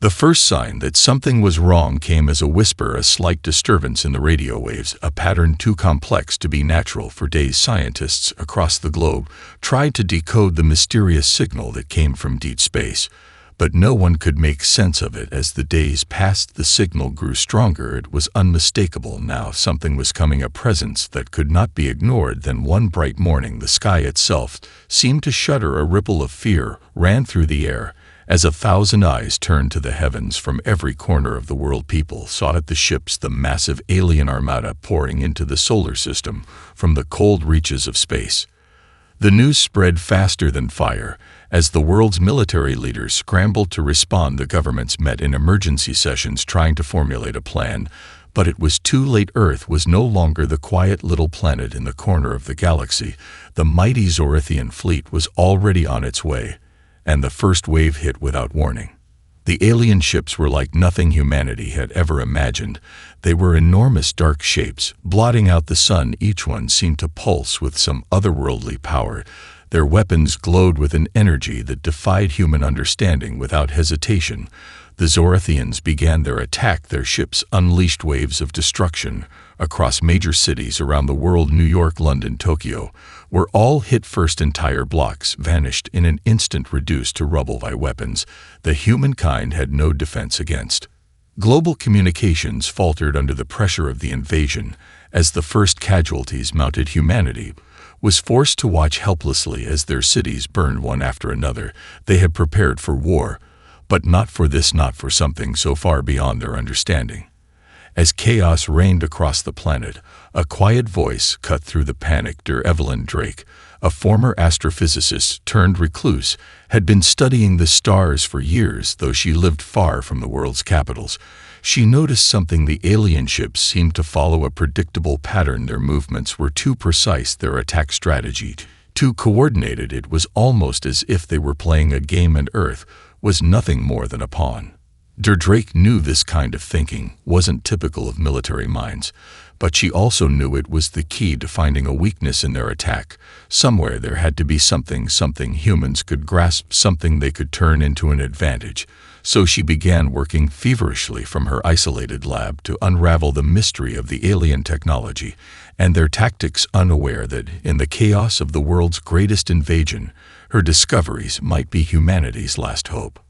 The first sign that something was wrong came as a whisper, a slight disturbance in the radio waves, a pattern too complex to be natural for days. Scientists across the globe tried to decode the mysterious signal that came from deep space, but no one could make sense of it. As the days passed, the signal grew stronger. It was unmistakable now. Something was coming, a presence that could not be ignored. Then one bright morning, the sky itself seemed to shudder. A ripple of fear ran through the air as 1,000 eyes turned to the heavens from every corner of the world. People saw at the ships, the massive alien armada pouring into the solar system from the cold reaches of space. The news spread faster than fire. As the world's military leaders scrambled to respond, the governments met in emergency sessions trying to formulate a plan, but it was too late. Earth was no longer the quiet little planet in the corner of the galaxy. The mighty Zorithian fleet was already on its way, and the first wave hit without warning. The alien ships were like nothing humanity had ever imagined. They were enormous dark shapes, blotting out the sun. Each one seemed to pulse with some otherworldly power. Their weapons glowed with an energy that defied human understanding. Without hesitation, the Zorithians began their attack. Their ships unleashed waves of destruction across major cities around the world. New York, London, Tokyo were all hit first. Entire blocks vanished in an instant, reduced to rubble by weapons the humankind had no defense against. Global communications faltered under the pressure of the invasion. As the first casualties mounted, humanity was forced to watch helplessly as their cities burned one after another. They had prepared for war, but not for this, not for something so far beyond their understanding. As chaos reigned across the planet, a quiet voice cut through the panic. Evelyn Drake, a former astrophysicist turned recluse, had been studying the stars for years. Though she lived far from the world's capitals, she noticed something. The alien ships seemed to follow a predictable pattern. Their movements were too precise, their attack strategy too coordinated. It was almost as if they were playing a game, and Earth was nothing more than a pawn. Drake knew this kind of thinking wasn't typical of military minds, but she also knew it was the key to finding a weakness in their attack. Somewhere there had to be something humans could grasp, something they could turn into an advantage. So she began working feverishly from her isolated lab to unravel the mystery of the alien technology and their tactics, unaware that in the chaos of the world's greatest invasion, her discoveries might be humanity's last hope.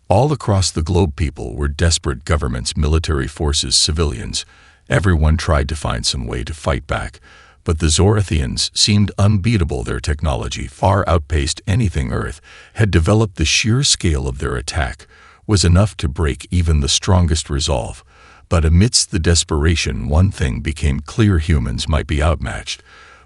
All across the globe, people were desperate. Governments, military forces, civilians. Everyone tried to find some way to fight back, but the Zorithians seemed unbeatable. Their technology far outpaced anything Earth had developed. The sheer scale of their attack was enough to break even the strongest resolve. But amidst the desperation, one thing became clear: humans might be outmatched,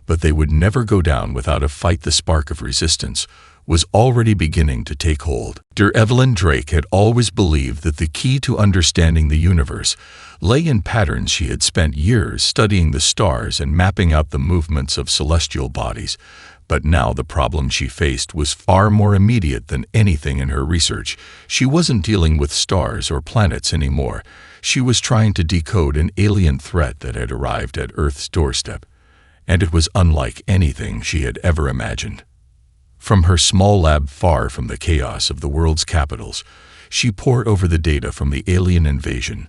but they would never go down without a fight. The spark of resistance was already beginning to take hold. Evelyn Drake had always believed that the key to understanding the universe lay in patterns. She had spent years studying the stars and mapping out the movements of celestial bodies, but now the problem she faced was far more immediate than anything in her research. She wasn't dealing with stars or planets anymore. She was trying to decode an alien threat that had arrived at Earth's doorstep, and it was unlike anything she had ever imagined. From her small lab far from the chaos of the world's capitals, she pored over the data from the alien invasion.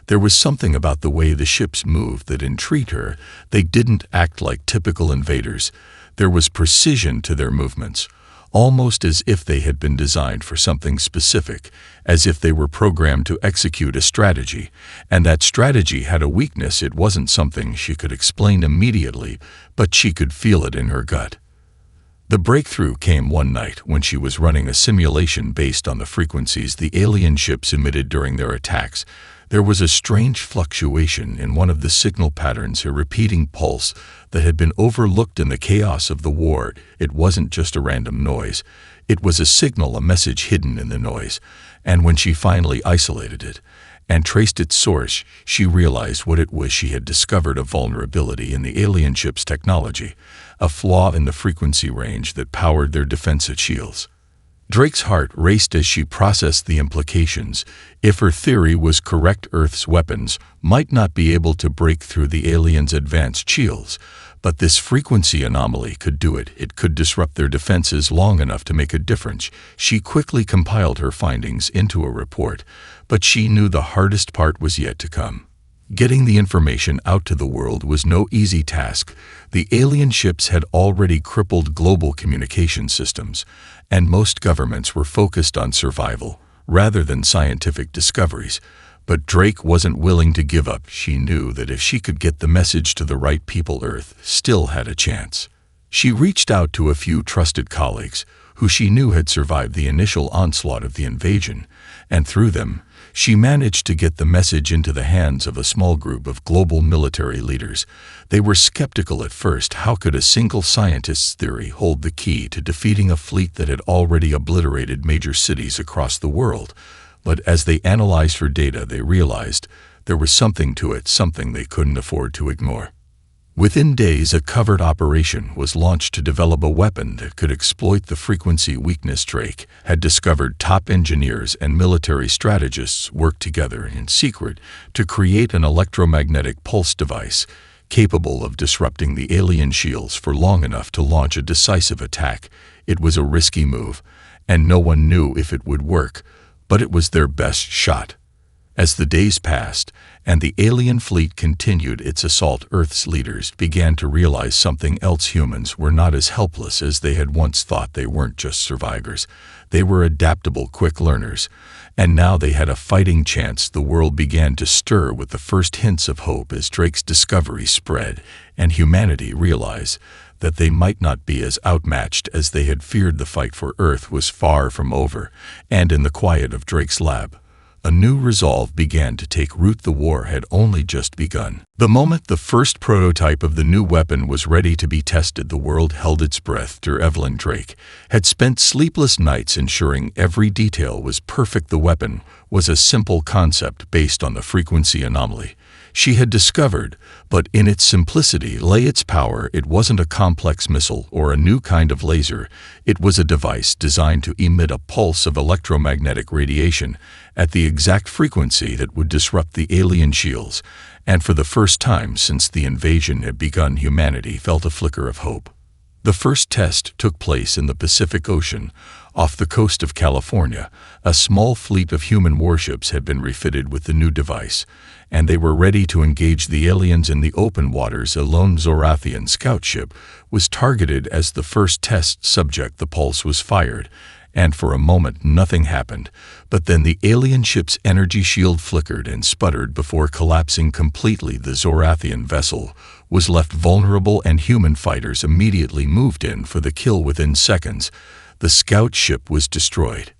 There was something about the way the ships moved that intrigued her. They didn't act like typical invaders. There was precision to their movements, almost as if they had been designed for something specific, as if they were programmed to execute a strategy. And that strategy had a weakness. It wasn't something she could explain immediately, but she could feel it in her gut. The breakthrough came one night when she was running a simulation based on the frequencies the alien ships emitted during their attacks. There was a strange fluctuation in one of the signal patterns, a repeating pulse that had been overlooked in the chaos of the war. It wasn't just a random noise. It was a signal, a message hidden in the noise. And when she finally isolated it and traced its source, she realized what it was. She had discovered a vulnerability in the alien ship's technology, a flaw in the frequency range that powered their defensive shields. Drake's heart raced as she processed the implications. If her theory was correct, Earth's weapons might not be able to break through the aliens' advanced shields, but this frequency anomaly could do it. It could disrupt their defenses long enough to make a difference. She quickly compiled her findings into a report, but she knew the hardest part was yet to come. Getting the information out to the world was no easy task. The alien ships had already crippled global communication systems, and most governments were focused on survival rather than scientific discoveries. But Drake wasn't willing to give up. She knew that if she could get the message to the right people, Earth still had a chance. She reached out to a few trusted colleagues who she knew had survived the initial onslaught of the invasion, and through them, she managed to get the message into the hands of a small group of global military leaders. They were skeptical at first. How could a single scientist's theory hold the key to defeating a fleet that had already obliterated major cities across the world? But as they analyzed her data, they realized there was something to it, something they couldn't afford to ignore. Within days, a covert operation was launched to develop a weapon that could exploit the frequency weakness. Drake had discovered top engineers and military strategists worked together in secret to create an electromagnetic pulse device capable of disrupting the alien shields for long enough to launch a decisive attack. It was a risky move, and no one knew if it would work, but it was their best shot. As the days passed and the alien fleet continued its assault, Earth's leaders began to realize something else. Humans were not as helpless as they had once thought. They weren't just survivors. They were adaptable, quick learners, and now they had a fighting chance. The world began to stir with the first hints of hope as Drake's discovery spread, and humanity realized that they might not be as outmatched as they had feared. The fight for Earth was far from over, and in the quiet of Drake's lab, a new resolve began to take root. The war had only just begun. The moment the first prototype of the new weapon was ready to be tested, the world held its breath. Evelyn Drake had spent sleepless nights ensuring every detail was perfect. The weapon was a simple concept based on the frequency anomaly she had discovered, but in its simplicity lay its power. It wasn't a complex missile or a new kind of laser. It was a device designed to emit a pulse of electromagnetic radiation at the exact frequency that would disrupt the alien shields. And for the first time since the invasion had begun, humanity felt a flicker of hope. The first test took place in the Pacific Ocean, off the coast of California. A small fleet of human warships had been refitted with the new device, and they were ready to engage the aliens in the open waters. A lone Zorathian scout ship was targeted as the first test subject. The pulse was fired, and for a moment nothing happened. But then the alien ship's energy shield flickered and sputtered before collapsing completely. The Zorathian vessel was left vulnerable, and human fighters immediately moved in for the kill. Within seconds, the scout ship was destroyed.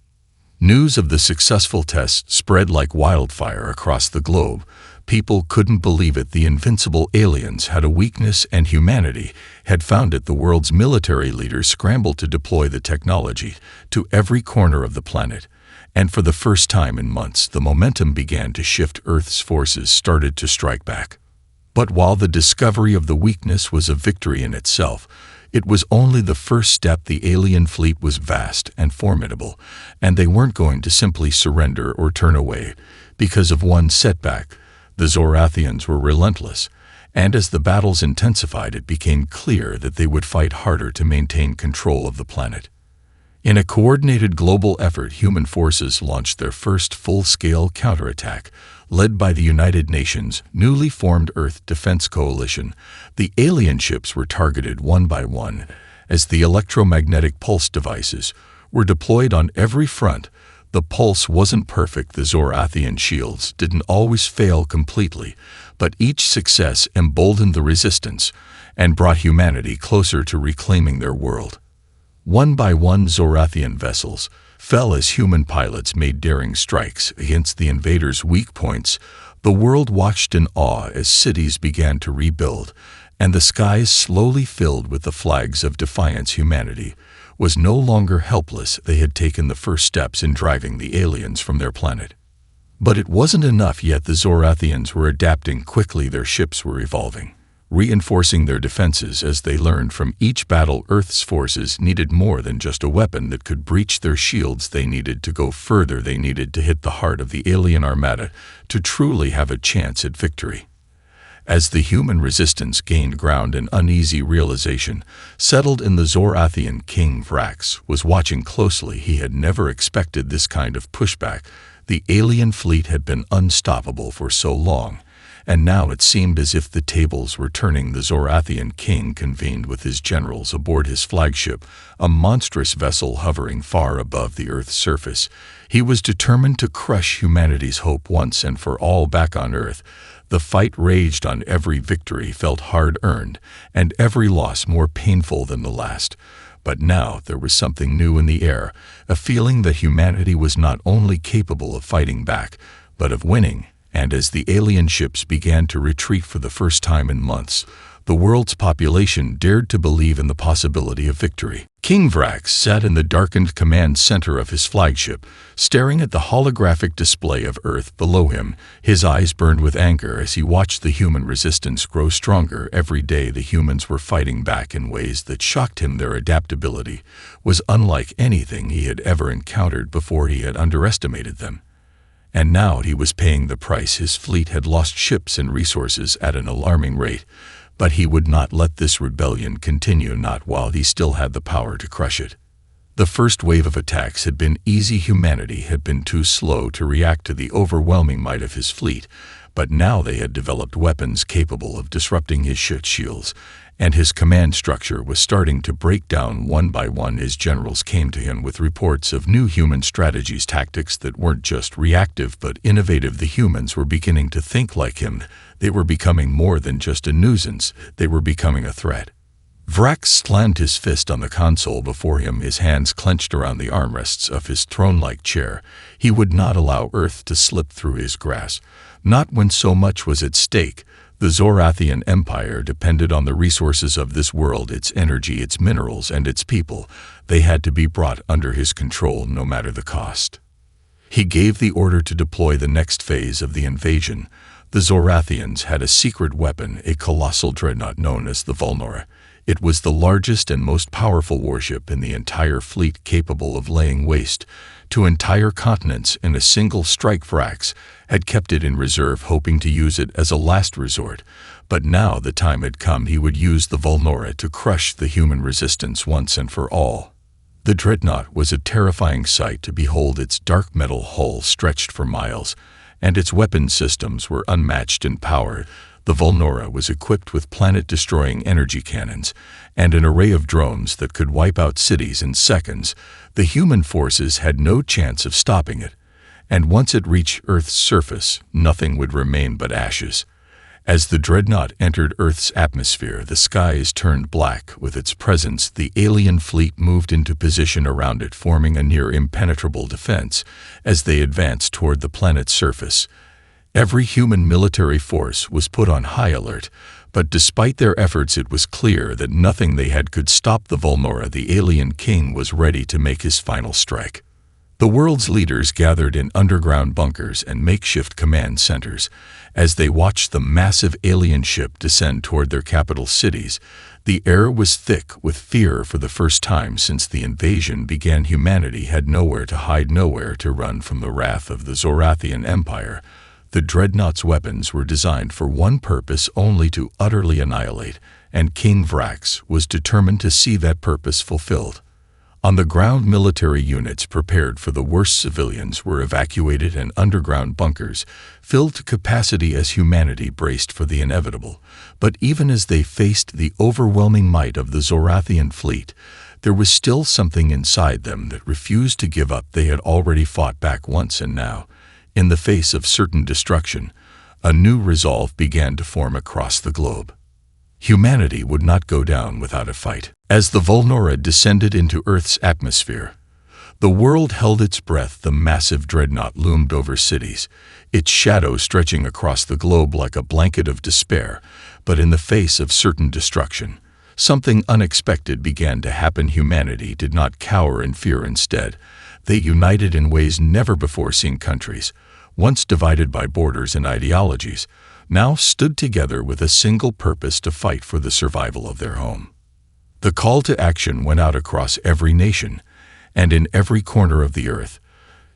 News of the successful test spread like wildfire across the globe. People couldn't believe it. The invincible aliens had a weakness, and humanity had found it. The world's military leaders scrambled to deploy the technology to every corner of the planet. And for the first time in months, the momentum began to shift. Earth's forces started to strike back. But while the discovery of the weakness was a victory in itself, it was only the first step. The alien fleet was vast and formidable, and they weren't going to simply surrender or turn away because of one setback. The Zorathians were relentless, and as the battles intensified, it became clear that they would fight harder to maintain control of the planet. In a coordinated global effort, human forces launched their first full-scale counterattack, led by the United Nations' newly formed Earth Defense Coalition. The alien ships were targeted one by one as the electromagnetic pulse devices were deployed on every front. The pulse wasn't perfect. The Zorathian shields didn't always fail completely, but each success emboldened the resistance and brought humanity closer to reclaiming their world. One by one, Zorathian vessels fell as human pilots made daring strikes against the invaders' weak points. The world watched in awe as cities began to rebuild, and the skies slowly filled with the flags of defiance. Humanity was no longer helpless. They had taken the first steps in driving the aliens from their planet. But it wasn't enough yet. The Zorathians were adapting quickly. Their ships were evolving. reinforcing their defenses as they learned from each battle Earth's forces needed more than just a weapon that could breach their shields. They needed to go further. They needed to hit the heart of the alien armada to truly have a chance at victory. As the human resistance gained ground, an uneasy realization settled in. The Zorathian King Vrax was watching closely. He had never expected this kind of pushback. The alien fleet had been unstoppable for so long, and now it seemed as if the tables were turning. The Zorathian king convened with his generals aboard his flagship, a monstrous vessel hovering far above the Earth's surface. He was determined to crush humanity's hope once and for all back on Earth. The fight raged on. Every victory felt hard-earned, and every loss more painful than the last. But now there was something new in the air, a feeling that humanity was not only capable of fighting back, but of winning. And as the alien ships began to retreat for the first time in months, the world's population dared to believe in the possibility of victory. King Vrax sat in the darkened command center of his flagship, staring at the holographic display of Earth below him. His eyes burned with anger as he watched the human resistance grow stronger. Every day the humans were fighting back in ways that shocked him. Their adaptability was unlike anything he had ever encountered before. He had underestimated them. And now he was paying the price. His fleet had lost ships and resources at an alarming rate. But he would not let this rebellion continue, not while he still had the power to crush it. The first wave of attacks had been easy. Humanity had been too slow to react to the overwhelming might of his fleet, but now they had developed weapons capable of disrupting his shields, and his command structure was starting to break down one by one. His generals came to him with reports of new human strategies, tactics that weren't just reactive but innovative. The humans were beginning to think like him. They were becoming more than just a nuisance. They were becoming a threat. Vrax slammed his fist on the console before him, his hands clenched around the armrests of his throne-like chair. He would not allow Earth to slip through his grasp, not when so much was at stake. The Zorathian Empire depended on the resources of this world, its energy, its minerals, and its people. They had to be brought under his control, no matter the cost. He gave the order to deploy the next phase of the invasion. The Zorathians had a secret weapon, a colossal dreadnought known as the Vulnora. It was the largest and most powerful warship in the entire fleet, capable of laying waste to entire continents in a single strike. Vrax had kept it in reserve, hoping to use it as a last resort. But now the time had come. He would use the Vulnora to crush the human resistance once and for all. The dreadnought was a terrifying sight to behold. Its dark metal hull stretched for miles, and its weapon systems were unmatched in power. The Vulnora was equipped with planet-destroying energy cannons and an array of drones that could wipe out cities in seconds. The human forces had no chance of stopping it, and once it reached Earth's surface, nothing would remain but ashes. As the dreadnought entered Earth's atmosphere, the skies turned black with its presence. The alien fleet moved into position around it, forming a near-impenetrable defense as they advanced toward the planet's surface. Every human military force was put on high alert, but despite their efforts, it was clear that nothing they had could stop the Vulnora. The alien king was ready to make his final strike. The world's leaders gathered in underground bunkers and makeshift command centers. As they watched the massive alien ship descend toward their capital cities, the air was thick with fear. For the first time since the invasion began, humanity had nowhere to hide, nowhere to run from the wrath of the Zorathian Empire. The dreadnought's weapons were designed for one purpose only: to utterly annihilate, and King Vrax was determined to see that purpose fulfilled. On the ground, military units prepared for the worst. Civilians were evacuated and underground bunkers filled to capacity as humanity braced for the inevitable. But even as they faced the overwhelming might of the Zorathian fleet, there was still something inside them that refused to give up. They had already fought back once, and now, in the face of certain destruction, a new resolve began to form across the globe. Humanity would not go down without a fight. As the Vulnora descended into Earth's atmosphere, the world held its breath. The massive dreadnought loomed over cities, its shadow stretching across the globe like a blanket of despair. But in the face of certain destruction, something unexpected began to happen. Humanity did not cower in fear. Instead, they united in ways never before seen. Countries, once divided by borders and ideologies, now stood together with a single purpose to fight for the survival of their home. The call to action went out across every nation, and in every corner of the earth,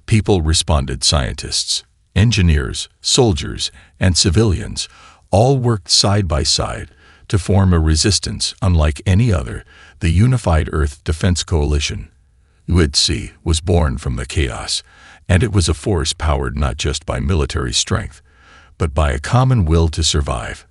people responded. Scientists, engineers, soldiers, and civilians all worked side by side to form a resistance unlike any other. The Unified Earth Defense Coalition, UEDC, was born from the chaos, and it was a force powered not just by military strength, but by a common will to survive.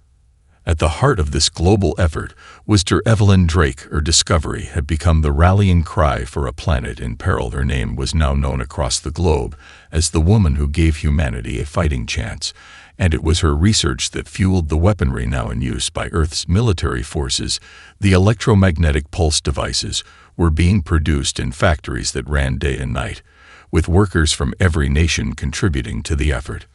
At the heart of this global effort was Evelyn Drake. Her discovery had become the rallying cry for a planet in peril. Her name was now known across the globe as the woman who gave humanity a fighting chance, and it was her research that fueled the weaponry now in use by Earth's military forces. The electromagnetic pulse devices were being produced in factories that ran day and night, with workers from every nation contributing to the effort.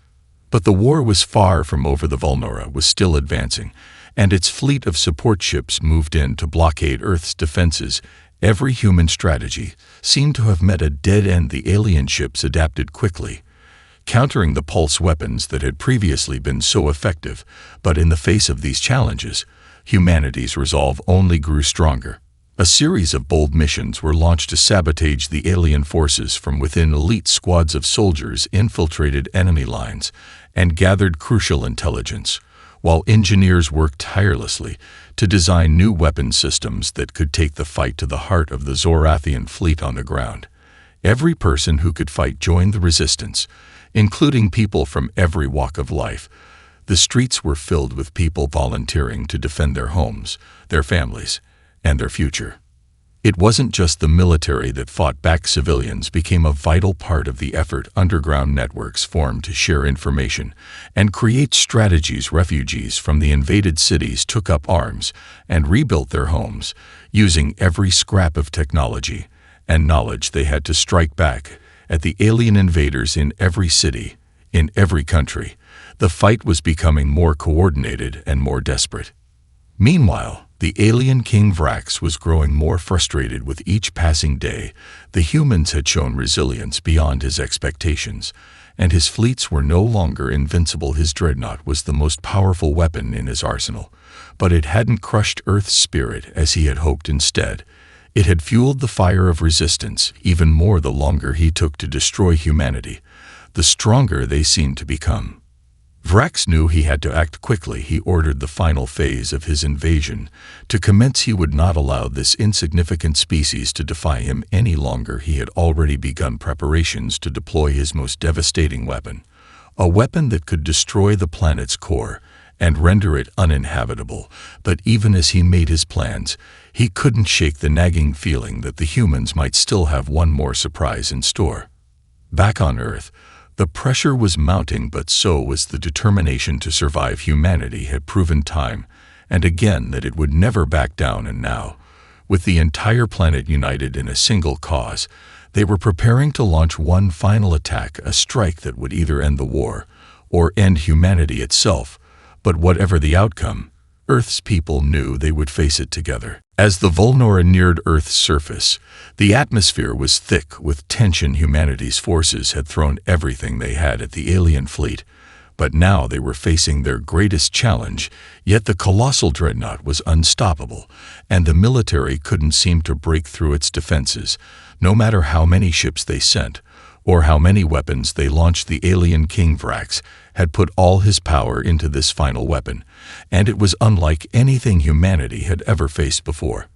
But the war was far from over. The Vulnora was still advancing, and its fleet of support ships moved in to blockade Earth's defenses. Every human strategy seemed to have met a dead end. The alien ships adapted quickly, countering the pulse weapons that had previously been so effective. But in the face of these challenges, humanity's resolve only grew stronger. A series of bold missions were launched to sabotage the alien forces from within. Elite squads of soldiers infiltrated enemy lines and gathered crucial intelligence, while engineers worked tirelessly to design new weapon systems that could take the fight to the heart of the Zorathian fleet on the ground. Every person who could fight joined the resistance, including people from every walk of life. The streets were filled with people volunteering to defend their homes, their families, and their future. It wasn't just the military that fought back. Civilians became a vital part of the effort. Underground networks formed to share information and create strategies. Refugees from the invaded cities took up arms and rebuilt their homes, using every scrap of technology and knowledge they had to strike back at the alien invaders. In every city, in every country, the fight was becoming more coordinated and more desperate. Meanwhile, the alien King Vrax was growing more frustrated with each passing day. The humans had shown resilience beyond his expectations, and his fleets were no longer invincible. His dreadnought was the most powerful weapon in his arsenal, but it hadn't crushed Earth's spirit as he had hoped. Instead, it had fueled the fire of resistance even more. The longer he took to destroy humanity, the stronger they seemed to become. Vrax knew he had to act quickly. He ordered the final phase of his invasion to commence. He would not allow this insignificant species to defy him any longer. He had already begun preparations to deploy his most devastating weapon, a weapon that could destroy the planet's core and render it uninhabitable. But even as he made his plans, he couldn't shake the nagging feeling that the humans might still have one more surprise in store. Back on Earth, the pressure was mounting, but so was the determination to survive. Humanity had proven time and again that it would never back down, and now, with the entire planet united in a single cause, they were preparing to launch one final attack, a strike that would either end the war or end humanity itself. But whatever the outcome, Earth's people knew they would face it together. As the Vulnora neared Earth's surface, the atmosphere was thick with tension. Humanity's forces had thrown everything they had at the alien fleet, but now they were facing their greatest challenge. Yet the colossal dreadnought was unstoppable, and the military couldn't seem to break through its defenses, no matter how many ships they sent or how many weapons they launched. The alien King Vrax had put all his power into this final weapon, and it was unlike anything humanity had ever faced before.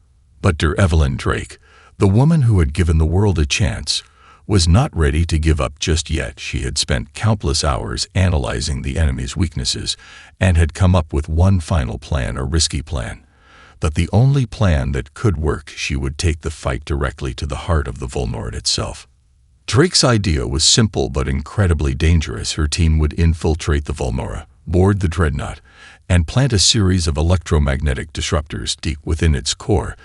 But Evelyn Drake, the woman who had given the world a chance, was not ready to give up just yet. She had spent countless hours analyzing the enemy's weaknesses and had come up with one final plan, a risky plan, but the only plan that could work. She would take the fight directly to the heart of the Vulnora itself. Drake's idea was simple but incredibly dangerous. Her team would infiltrate the Vulnora, board the dreadnought, and plant a series of electromagnetic disruptors deep within its core.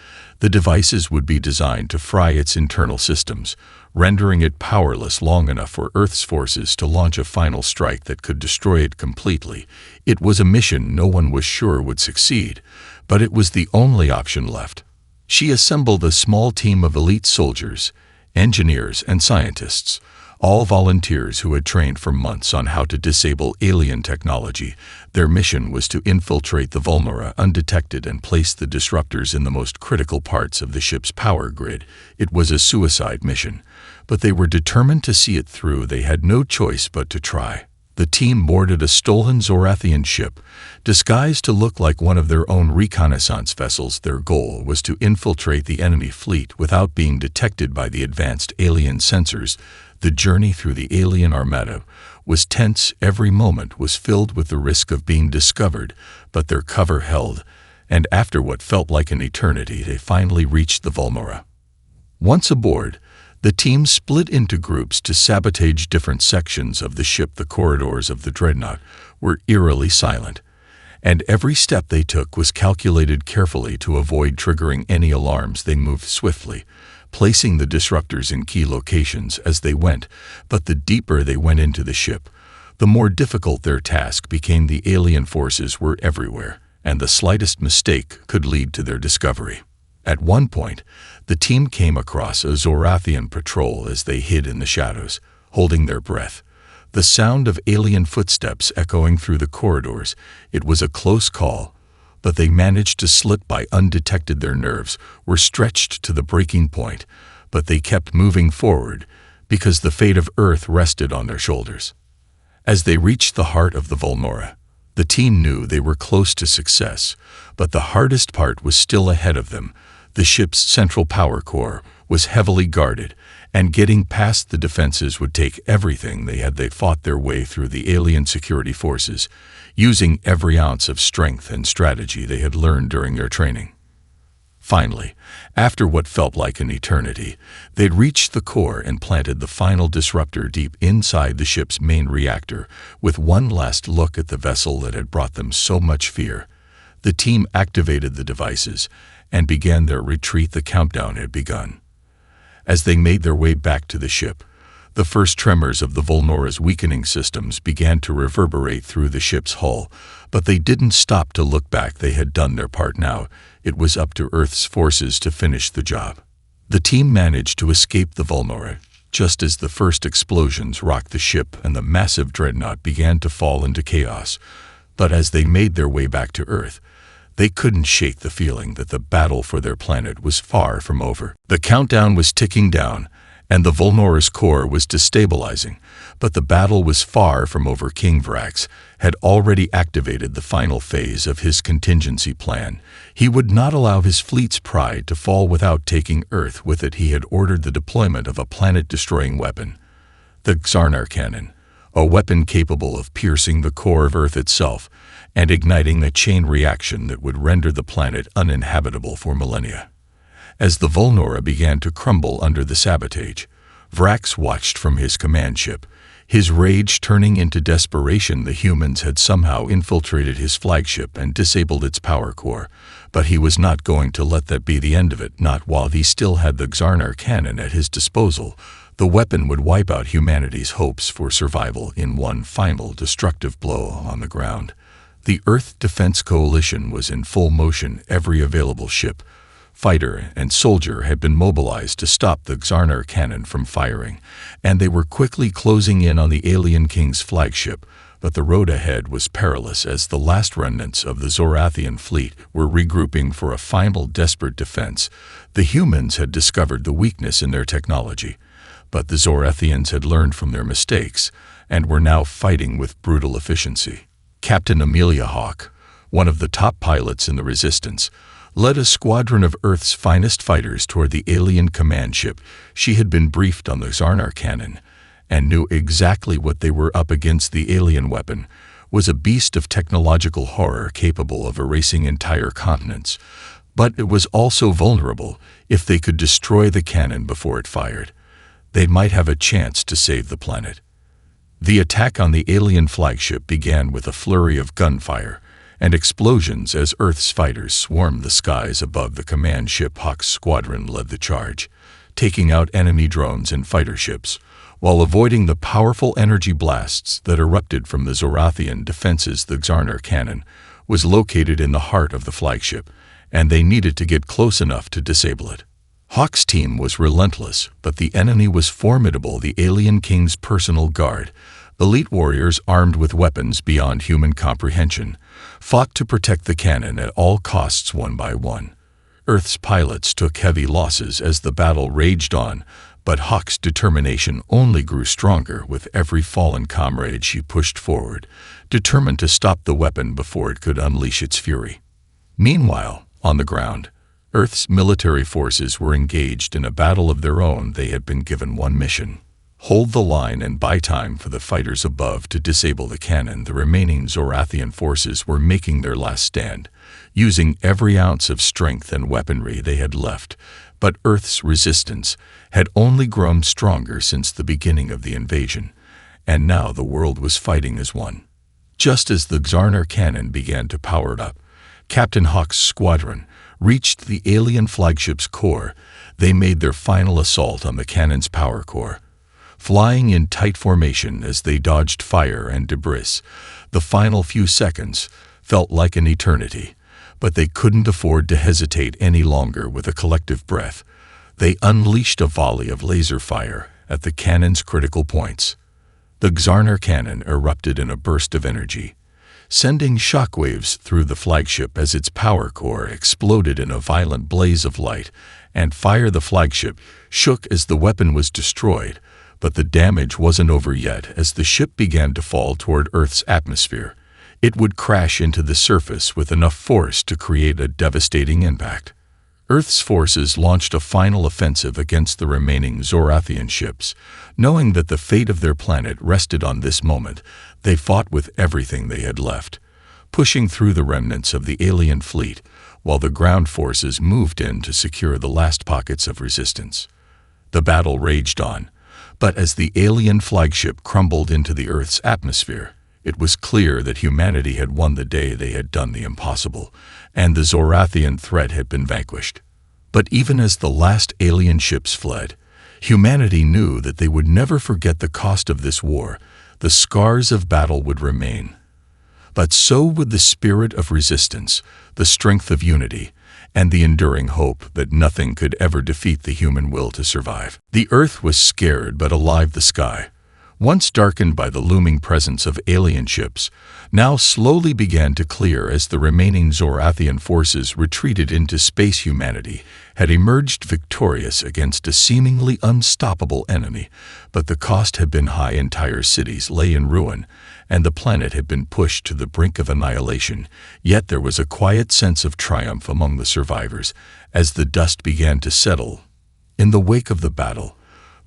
The devices would be designed to fry its internal systems, rendering it powerless long enough for Earth's forces to launch a final strike that could destroy it completely. It was a mission no one was sure would succeed, but it was the only option left. She assembled a small team of elite soldiers, engineers, and scientists, All volunteers who had trained for months on how to disable alien technology. Their mission was to infiltrate the Vulnora undetected and place the disruptors in the most critical parts of the ship's power grid. It was a suicide mission, but they were determined to see it through. They had no choice but to try. The team boarded a stolen Zorathian ship, disguised to look like one of their own reconnaissance vessels. Their goal was to infiltrate the enemy fleet without being detected by the advanced alien sensors. The journey through the alien armada was tense. Every moment was filled with the risk of being discovered, but their cover held, and after what felt like an eternity, they finally reached the Vulnora. Once aboard, the team split into groups to sabotage different sections of the ship. The corridors of the dreadnought were eerily silent, and every step they took was calculated carefully to avoid triggering any alarms. They moved swiftly, placing the disruptors in key locations as they went, but the deeper they went into the ship, the more difficult their task became. The alien forces were everywhere, and the slightest mistake could lead to their discovery. At one point, the team came across a Zorathian patrol as they hid in the shadows, holding their breath, the sound of alien footsteps echoing through the corridors. It was a close call, but they managed to slip by undetected. Their nerves were stretched to the breaking point, but they kept moving forward because the fate of Earth rested on their shoulders. As they reached the heart of the Vulnora, the team knew they were close to success, but the hardest part was still ahead of them. The ship's central power core was heavily guarded, and getting past the defenses would take everything they had. They fought their way through the alien security forces, using every ounce of strength and strategy they had learned during their training. Finally, after what felt like an eternity, they'd reached the core and planted the final disruptor deep inside the ship's main reactor. With one last look at the vessel that had brought them so much fear, the team activated the devices and began their retreat. The countdown had begun. As they made their way back to the ship, the first tremors of the Vulnora's weakening systems began to reverberate through the ship's hull, but they didn't stop to look back. They had done their part. Now it was up to Earth's forces to finish the job. The team managed to escape the Vulnora just as the first explosions rocked the ship and the massive dreadnought began to fall into chaos. But as they made their way back to Earth, they couldn't shake the feeling that the battle for their planet was far from over. The countdown was ticking down, and the Vulnora's core was destabilizing, but the battle was far from over. King Vrax had already activated the final phase of his contingency plan. He would not allow his fleet's pride to fall without taking Earth with it. He had ordered the deployment of a planet-destroying weapon, the Xarnar Cannon, a weapon capable of piercing the core of Earth itself and igniting a chain reaction that would render the planet uninhabitable for millennia. As the Vulnora began to crumble under the sabotage, Vrax watched from his command ship, his rage turning into desperation. The humans had somehow infiltrated his flagship and disabled its power core, but he was not going to let that be the end of it, not while he still had the Xarnar Cannon at his disposal. The weapon would wipe out humanity's hopes for survival in one final destructive blow on the ground. The Earth Defense Coalition was in full motion. Every available ship, fighter, and soldier had been mobilized to stop the Xarnar Cannon from firing, and they were quickly closing in on the alien king's flagship. But the road ahead was perilous as the last remnants of the Zorathian fleet were regrouping for a final desperate defense. The humans had discovered the weakness in their technology, but the Zorathians had learned from their mistakes and were now fighting with brutal efficiency. Captain Amelia Hawke, one of the top pilots in the Resistance, led a squadron of Earth's finest fighters toward the alien command ship. She had been briefed on the Xarnar Cannon and knew exactly what they were up against. The alien weapon was a beast of technological horror capable of erasing entire continents, but it was also vulnerable. If they could destroy the cannon before it fired, they might have a chance to save the planet. The attack on the alien flagship began with a flurry of gunfire and explosions as Earth's fighters swarmed the skies above the command ship. Hawke's squadron led the charge, taking out enemy drones and fighter ships, while avoiding the powerful energy blasts that erupted from the Zorathian defenses. The Xarnar Cannon was located in the heart of the flagship, and they needed to get close enough to disable it. Hawk's team was relentless, but the enemy was formidable. The alien king's personal guard, elite warriors armed with weapons beyond human comprehension, fought to protect the cannon at all costs one by one. Earth's pilots took heavy losses as the battle raged on, but Hawk's determination only grew stronger with every fallen comrade she pushed forward, determined to stop the weapon before it could unleash its fury. Meanwhile, on the ground, Earth's military forces were engaged in a battle of their own. They had been given one mission: hold the line and buy time for the fighters above to disable the cannon. The remaining Zorathian forces were making their last stand, using every ounce of strength and weaponry they had left, but Earth's resistance had only grown stronger since the beginning of the invasion, and now the world was fighting as one. Just as the Xarnar cannon began to power up, Captain Hawk's squadron reached the alien flagship's core. They made their final assault on the cannon's power core. Flying in tight formation as they dodged fire and debris, the final few seconds felt like an eternity, but they couldn't afford to hesitate any longer. With a collective breath, they unleashed a volley of laser fire at the cannon's critical points. The Xarnar cannon erupted in a burst of energy, sending shockwaves through the flagship as its power core exploded in a violent blaze of light and fire. The flagship shook as the weapon was destroyed, but the damage wasn't over yet. As the ship began to fall toward Earth's atmosphere, it would crash into the surface with enough force to create a devastating impact. Earth's forces launched a final offensive against the remaining Zorathian ships. Knowing that the fate of their planet rested on this moment, they fought with everything they had left, pushing through the remnants of the alien fleet, while the ground forces moved in to secure the last pockets of resistance. The battle raged on, but as the alien flagship crumbled into the Earth's atmosphere, it was clear that humanity had won the day. They had done the impossible, and the Zorathian threat had been vanquished. But even as the last alien ships fled, humanity knew that they would never forget the cost of this war. The scars of battle would remain, but so would the spirit of resistance, the strength of unity, and the enduring hope that nothing could ever defeat the human will to survive. The Earth was scared but alive. The sky, once darkened by the looming presence of alien ships, now slowly began to clear as the remaining Zorathian forces retreated into space. Humanity had emerged victorious against a seemingly unstoppable enemy, but the cost had been high. Entire cities lay in ruin, and the planet had been pushed to the brink of annihilation. Yet there was a quiet sense of triumph among the survivors as the dust began to settle. In the wake of the battle,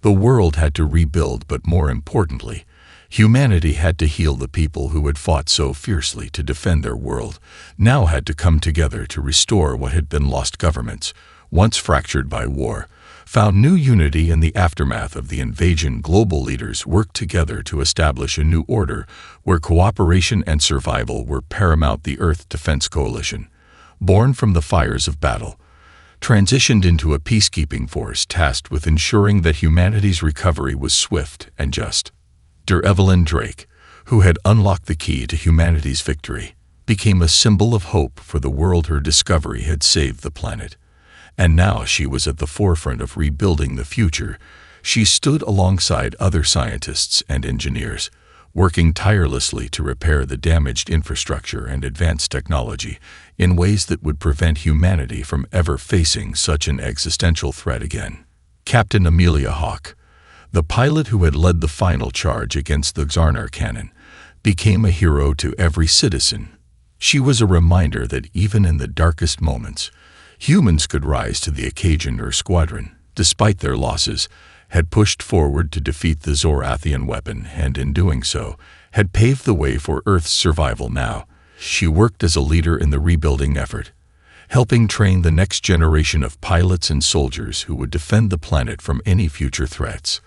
the world had to rebuild, but more importantly, humanity had to heal. The people who had fought so fiercely to defend their world now had to come together to restore what had been lost. Governments, once fractured by war, found new unity in the aftermath of the invasion. Global leaders worked together to establish a new order where cooperation and survival were paramount. The Earth Defense Coalition, born from the fires of battle, transitioned into a peacekeeping force tasked with ensuring that humanity's recovery was swift and just. Evelyn Drake, who had unlocked the key to humanity's victory, became a symbol of hope for the world. Her discovery had saved the planet, and now she was at the forefront of rebuilding the future. She stood alongside other scientists and engineers, working tirelessly to repair the damaged infrastructure and advance technology in ways that would prevent humanity from ever facing such an existential threat again. Captain Amelia Hawke, the pilot who had led the final charge against the Xarnar cannon, became a hero to every citizen. She was a reminder that even in the darkest moments, humans could rise to the occasion. Her squadron, despite their losses, had pushed forward to defeat the Zorathian weapon, and in doing so, had paved the way for Earth's survival. Now, she worked as a leader in the rebuilding effort, helping train the next generation of pilots and soldiers who would defend the planet from any future threats.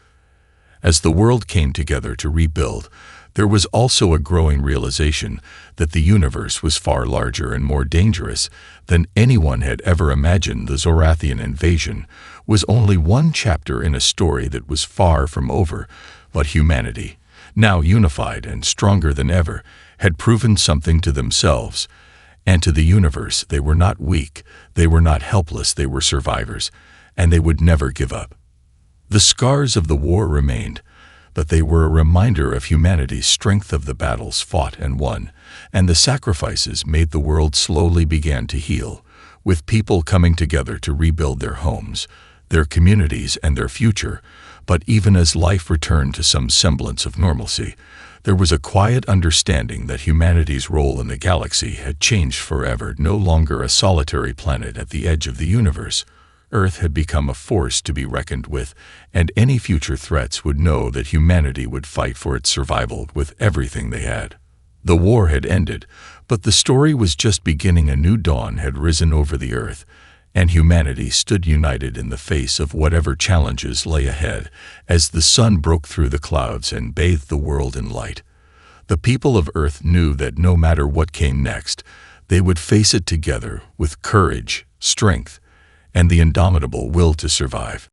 As the world came together to rebuild, there was also a growing realization that the universe was far larger and more dangerous than anyone had ever imagined. The Zorathian invasion was only one chapter in a story that was far from over, but humanity, now unified and stronger than ever, had proven something to themselves and to the universe. They were not weak, they were not helpless, they were survivors, and they would never give up. The scars of the war remained, but they were a reminder of humanity's strength, of the battles fought and won, and the sacrifices made. The world slowly began to heal, with people coming together to rebuild their homes, their communities, and their future. But even as life returned to some semblance of normalcy, there was a quiet understanding that humanity's role in the galaxy had changed forever. No longer a solitary planet at the edge of the universe, Earth had become a force to be reckoned with, and any future threats would know that humanity would fight for its survival with everything they had. The war had ended, but the story was just beginning. A new dawn had risen over the Earth, and humanity stood united in the face of whatever challenges lay ahead. As the sun broke through the clouds and bathed the world in light, the people of Earth knew that no matter what came next, they would face it together with courage, strength, and the indomitable will to survive.